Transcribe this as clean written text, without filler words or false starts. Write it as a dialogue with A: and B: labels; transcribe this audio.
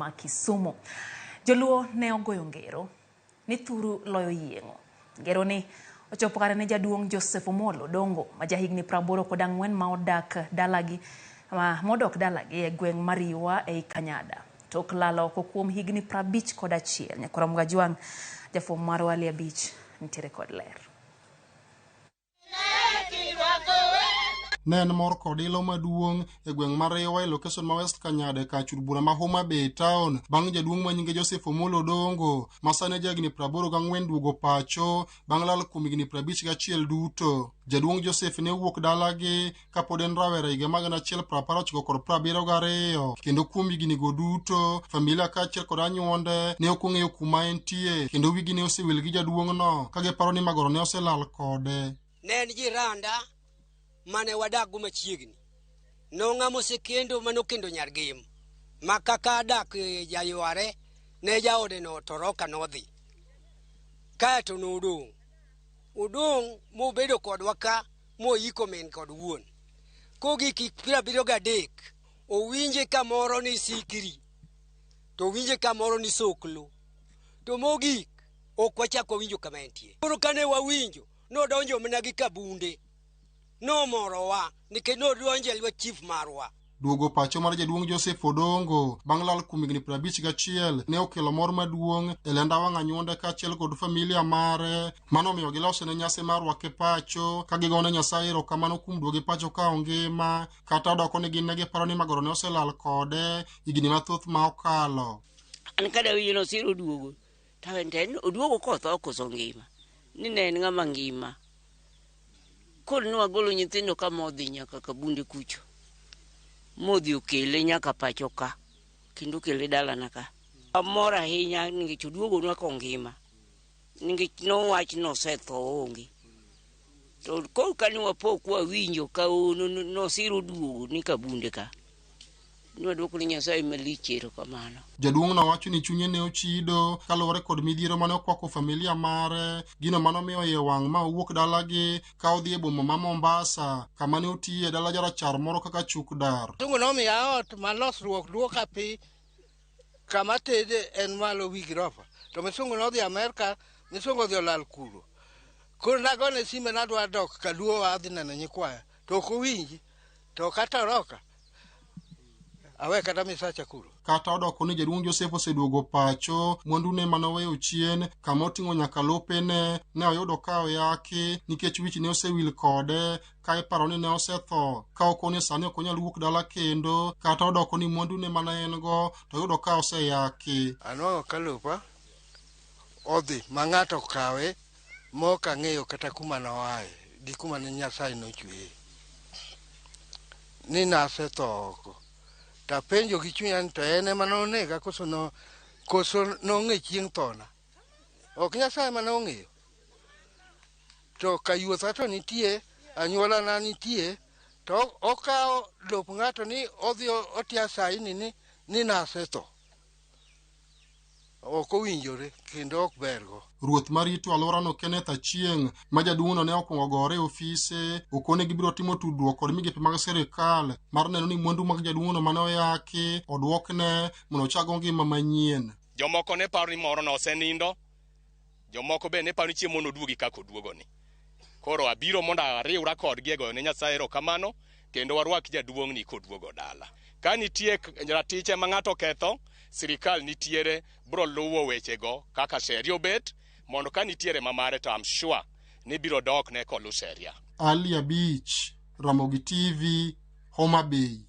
A: ma Kisumu. Joluo ne ogoyo ngero ni thuru loyo yieng'o. Ngero ni ochopo kare ne jaduong' Joseph Omolo Odongo ma jahigni 84 modok dalagi e gweng' Mariwa ei Kanyada. Tok lalo oko kuom higni 51. Nyakorom Gajwang' jafwambo marwa Ali Abich nitiere kod ler.
B: Ne en mor kod ilo maduong' e gweng' Mariwa e location ma West Kanyada ka chud bura ma Homa Bay Town bang' jaduong' ma nyinge Joseph Omolo Odongo ma sani jahigni 84 duogo pacho bang' lal kuom higni 51 duto. Jaduong' Joseph ne wuok dalagi kapod en rawera higa mag 1972 kendo kuom higni go duto familia kaachiel kod anyuonde ne ok ong'eyo kuma entie kendo wigi ne osewil gi jaduong'no ka giparo ni magoro ne oselal kode.
C: Ne en jiranda mane wadago machiegni. Nong'amo sekendo manokendo nyargim. Ma kaka dak jayuare ne jaode no toroka nodhi. Kaeto nodong'. Odong' mobedo kodwa ka moiko min kod wuon. Kogik 73 owinje kamoro ni sikiri. To owinje kamoro ni soklo. To mogik ok wachako winjo kama entie. Koro kane wawinjo nodonjo mana gi kabunde. No morowa nikech nodonjo e lwet chief marwa.
B: Duogo pacho mar jaduong' Joseph Odongo bang' lal kuom higni 51 ne okelo mor maduong' e lenda wang' anyuonde kaachiel kod familia mare manomiyo giloso ne nyasi mar rwake pacho ka gigone Nyasaye erokamano kuom duoge pacho ka ongima kata odoko ni gin ne giparo ni magoro ne oselal kode higni mathoth ma okalo.
D: An kada winjo siro duogo tawenten oduogo kotho koso ngima ni ne en ng'ama ngima. Kod nwa golo nyithindo ka modhi nyaka kabunde kucho. Modhi okele nyaka pacho ka. Kendo kele dala na ka. Amor ahinya nikech oduogo nwa kongima. Nikech nowach nosetho onge. To kol kani wapok wawinjo ka nosiro duogo ni kabunde ka. Nwadwoko ni Nyasaye malichero kamano.
B: Jaduong' nowacho ni chunye ne ochido kaluwore kod midhiero mane okwako familia mare, gino manomiyo iye wang' ma owuok dalagi ka odhi e boma ma Mombasa kama ne otiye dala jarachar moro kaka Chukdar.
E: Tungo nomiya ot ma losruok duoka pi kama tede en malo wi girofa. To misungo nodhi Amerika, misungo odhi olal kuro. Koro nagone sime nadwa dok kaluo adhi neno nyikwaya. To ok owinji, to kata roka. Awe kata misacha kuro.
B: Kata odoko ni jaduong' Joseph oseduogo pacho, mwandune manoweyo chien, kama oting'o nyaka lopene, ne oyudo ka oyaki, nikech wich ne osewil kode, ka iparo ni ne osetho, ka okone sani ok onyal wuok dala kendo, kata odoko ni mwandune mana en go, to oyudo ka oseyaki.
E: Anwang'o ka lopa, odhi, ma ng'ato kawe, mok ang'eyo kata kuma noaye, gi kuma ne Nyasaye nochweye. Ni nasetho oko. Ta penjo gi chunya to ene manonega koso nong'e chieng' thona. Ok Nyasaye manong'eyo. To kayuotha to nitie, anyuola na nitie, to okawo lop ng'ato ni odhi otia saini ni nasetho. Ok owinjore kendo ok bergo.
B: Ruoth marito alworano Kenneth Achieng' ma jaduong'no ne okwongo gore ofise okone gibiro timo tudruok kod migepe mag sirikal mar neno ni mwandu mag jaduong'no mane oyaki odwokne mondo ochago ngima manyien.
F: Jomoko ne paro ni moro no osenindo, jomoko be ne paro ni chiemo noduogi kaka oduogoni. Koro abiro mondo ariwra kodgi e goyo ne Nyasaye erokamano kendo warwak jaduong'ni koduogo dala. Ka nitie ratiche ma ng'ato ketho, sirikal nitiere biro luwo wechego kaka sheria obet mondo ka nitiere mamare to I'm sure ni biro dok ne kolu sheria.
B: Ali Abich, Ramogi TV, Homa Bay.